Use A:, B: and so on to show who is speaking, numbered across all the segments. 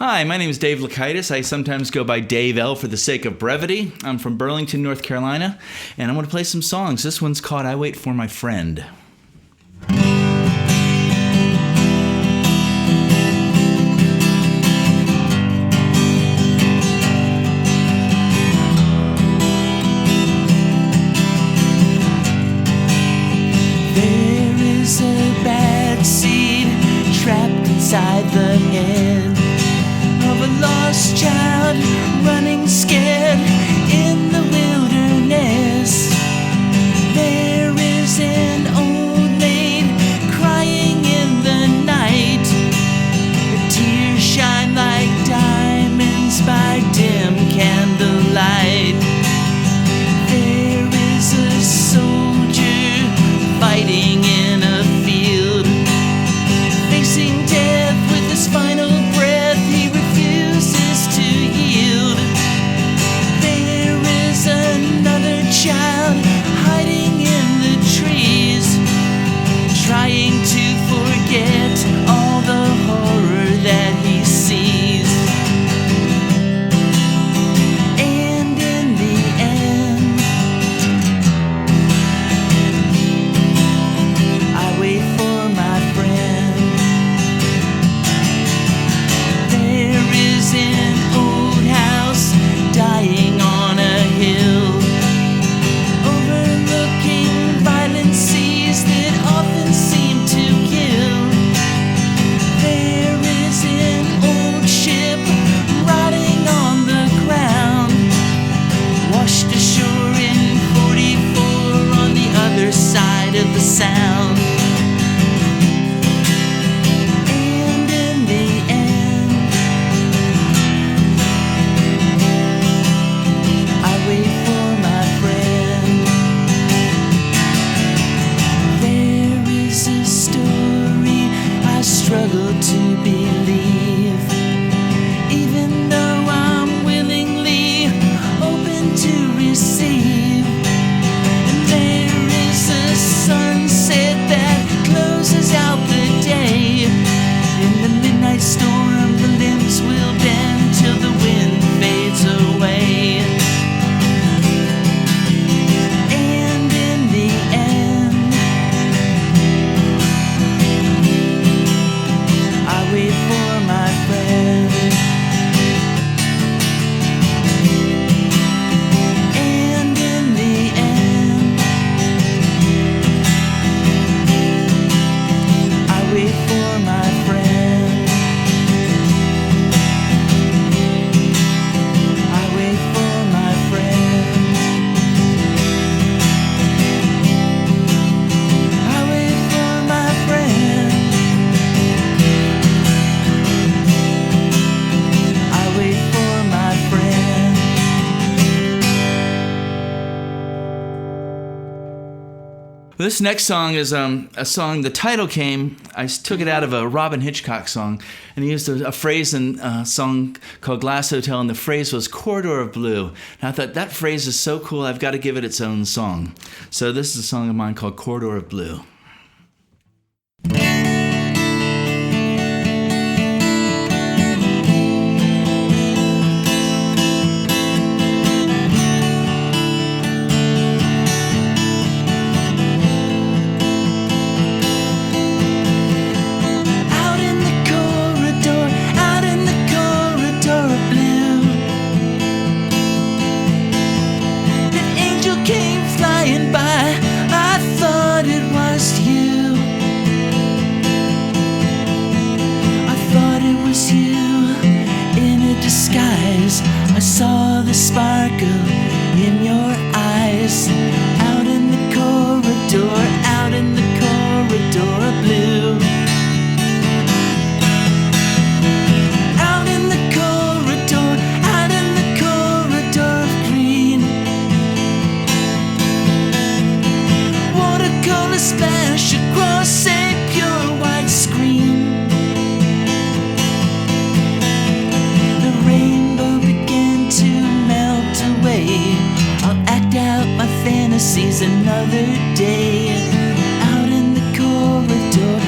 A: Hi, my name is Dave Laukaitis. I sometimes go by Dave L for the sake of brevity. I'm from Burlington, North Carolina, and I'm going to play some songs. This one's called I Wait for My Friend.
B: There is a bad seed trapped inside the head of a lost child running scared in the wilderness. There is an old maid crying in the night. Her tears shine like diamonds by dim candlelight. There is a soldier fighting in a field, facing death with his final breath. He refuses to yield. There is another child hiding in the trees, trying to forget all the horror that he sees. And in the end, I wait for my friend. There is an old house dying on a hill, overlooking violent seas that often seem to kill. There is an old ship rotting on the ground, washed ashore in 44 on the other side of the Sound. And in the end, I wait for my friend. There is a story I struggle to believe, even though I'm willingly open to receive. And there is a sunset that closes out the day. In the midnight storm, the limbs will bend till the wind fades away. And in the end, I wait for my friend. And in the end, I wait for my friend. I wait for my friend. I wait for my friend. I wait for my friend.
A: This next song is a song, the title came, I took it out of a Robin Hitchcock song, and he used a phrase in a song called Glass Hotel, and the phrase was Corridor of Blue. And I thought, that phrase is so cool, I've got to give it its own song. So this is a song of mine called Corridor of Blue.
B: Out in the corridor of blue, an angel came flying by. I thought it was you. I thought it was you in a disguise. I saw the sparkle in your eyes. Out in the corridor of blue. Out in the corridor of green. Watercolor splash across a pure white screen. The rainbow began to melt away. I'll act out my fantasies another day. Out in the corridor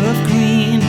B: of green.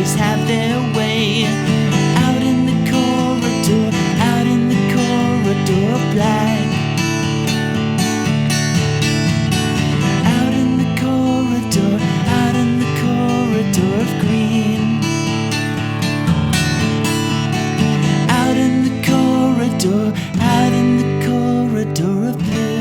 B: always have their way. Out in the corridor black. Out in the corridor of green. Out in the corridor of blue.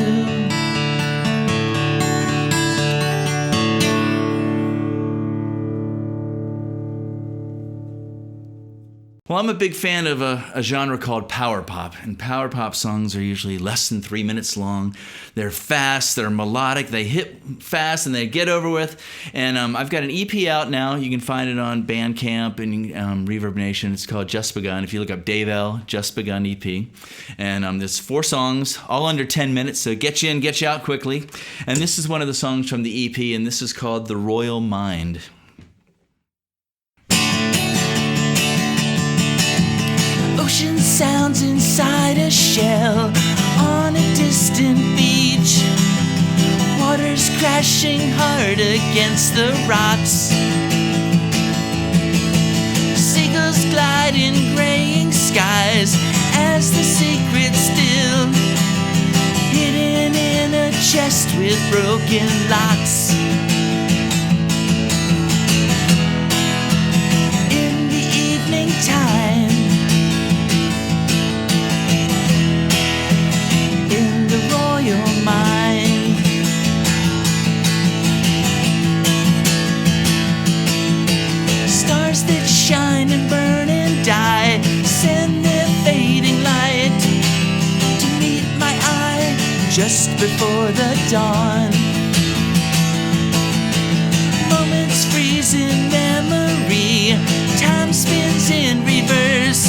A: Well, I'm a big fan of a genre called power pop, and power pop songs are usually less than 3 minutes long. They're fast, they're melodic, they hit fast, and they get over with. And I've got an EP out now. You can find it on Bandcamp and Reverb Nation. It's called Just Begun. If you look up Dave L, Just Begun EP. And there's 4 songs, all under 10 minutes, so get you in, get you out quickly. And this is one of the songs from the EP, and this is called The Royal Mind.
B: Ocean sounds inside a shell on a distant beach. Water's crashing hard against the rocks. Seagulls glide in graying skies as the secret still hidden in a chest with broken locks. In the evening time, your mind. Stars that shine and burn and die send their fading light to meet my eye just before the dawn. Moments freeze in memory, time spins in reverse.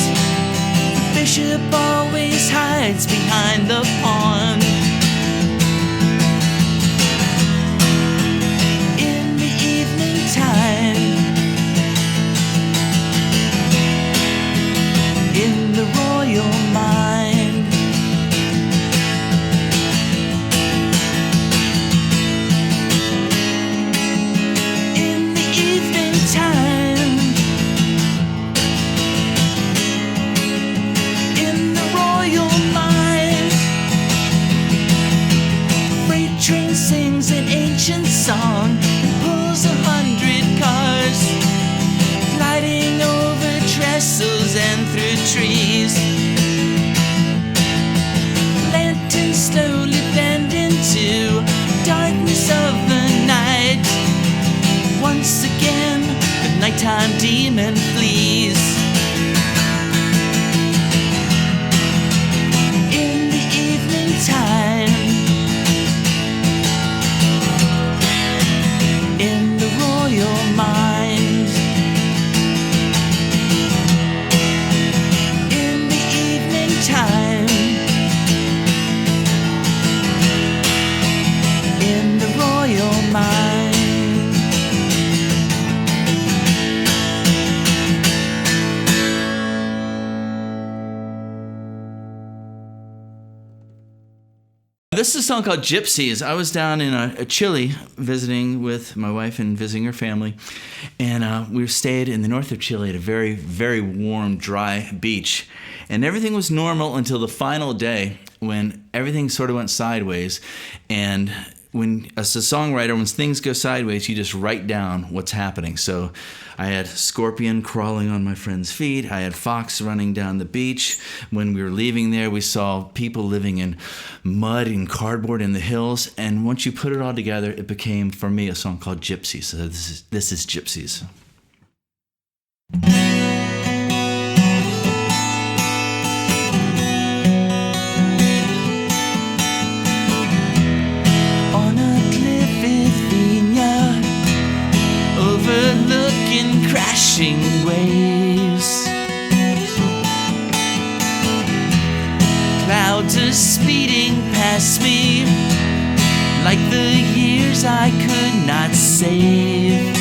B: The bishop always hides behind the pawn. Song pulls 100 cars, gliding over trestles and through trees. Lanterns slowly bend into darkness of the night. Once again, the nighttime demon flees. In the evening time, your mind. In the evening time, in the royal mind.
A: This is a song called Gypsies. I was down in Chile visiting with my wife and visiting her family, and we stayed in the north of Chile at a very, very warm, dry beach. And everything was normal until the final day when everything sort of went sideways. And when, as a songwriter, when things go sideways, you just write down what's happening. So I had scorpion crawling on my friend's feet. I had fox running down the beach. When we were leaving there, we saw people living in mud and cardboard in the hills. And once you put it all together, it became, for me, a song called Gypsies. So this is Gypsies.
B: Overlooking crashing waves, clouds are speeding past me like the years I could not save.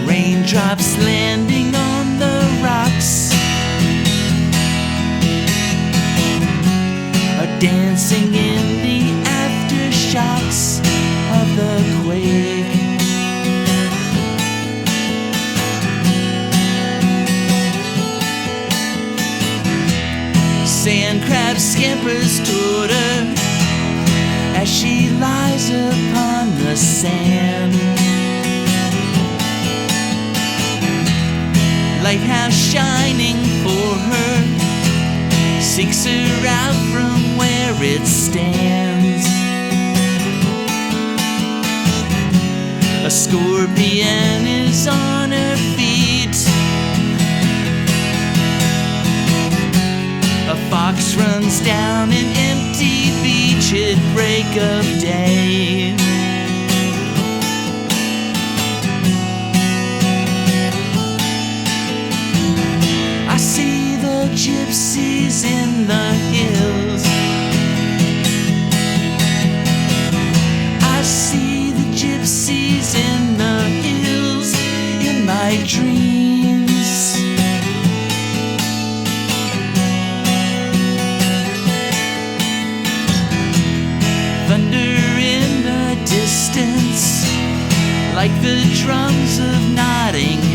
B: Raindrops landing on the rocks are dancing in the aftershocks of the quake. sand. Lighthouse shining for her, seeks her out from where it stands. A scorpion is on her feet, a fox runs down an empty beach at break of day. I see the gypsies in the hills, I see the gypsies in the hills in my dreams. Thunder in the distance, like the drums of Nottingham.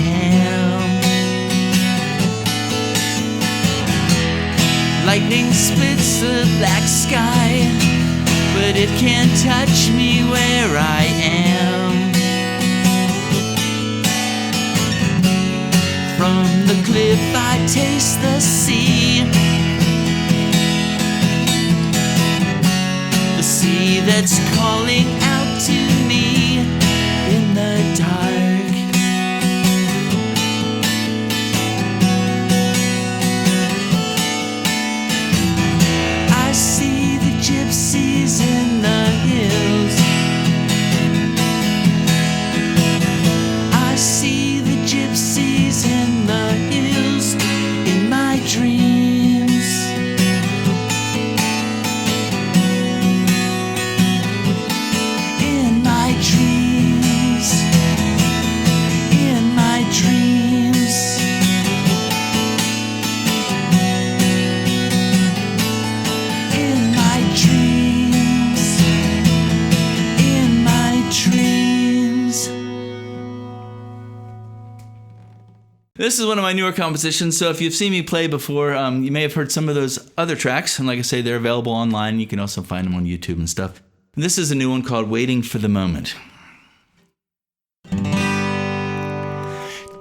B: Lightning splits the black sky, but it can't touch me where I am. From the cliff I taste the sea, the sea that's calling out to me in the dark. I see the gypsies in the hills, I see the gypsies in the hills in my dreams. In my dreams, in my dreams. In my dreams, in my dreams.
A: This is one of my newer compositions, so if you've seen me play before, you may have heard some of those other tracks, and like I say, they're available online. You can also find them on YouTube and stuff. This is a new one called Waiting for the Moment.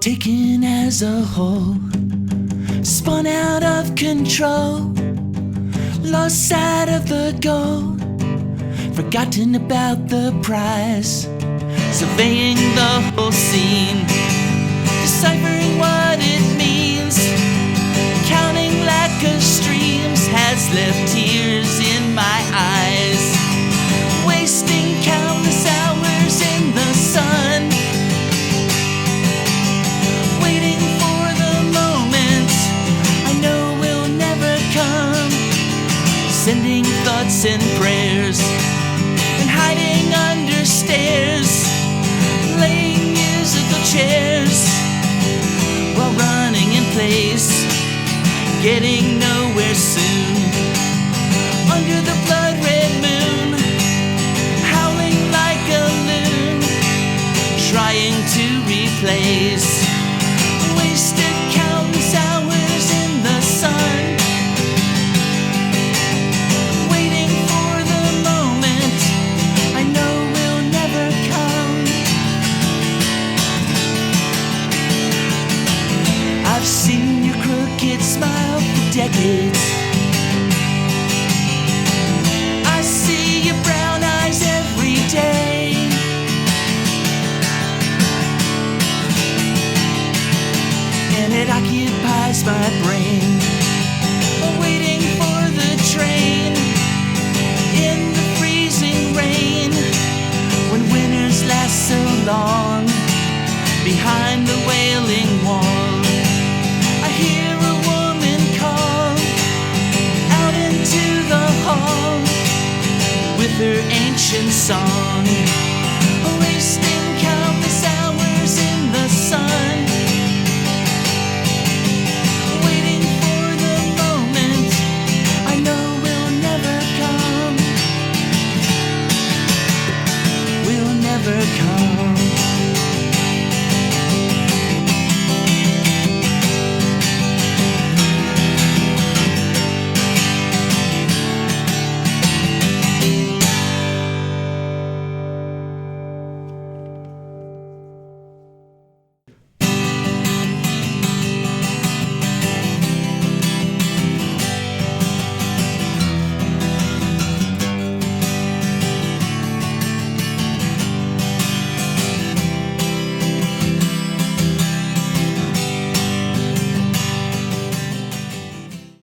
B: Taken as a whole, spun out of control, lost sight of the goal, forgotten about the prize, surveying the whole scene, deciphering what it means, counting lack of streams has left tears in my eyes, wasting countless hours in the sun, waiting for the moment I know will never come, sending thoughts and prayers and hiding under stairs, laying musical chairs while running in place, getting nowhere soon, under the blood red moon, howling like a loon, trying to replace wasted countless hours in the sun, waiting for the moment I know will never come. I've seen your crooked smile for decades, I see your brown eyes every day, and it occupies my brain, waiting for the train in the freezing rain, when winters last so long behind the wailing wall. I hear a woman call out into the hall with her ancient song, wasting countless hours in the sun, waiting for the moment I know will never come, will never come.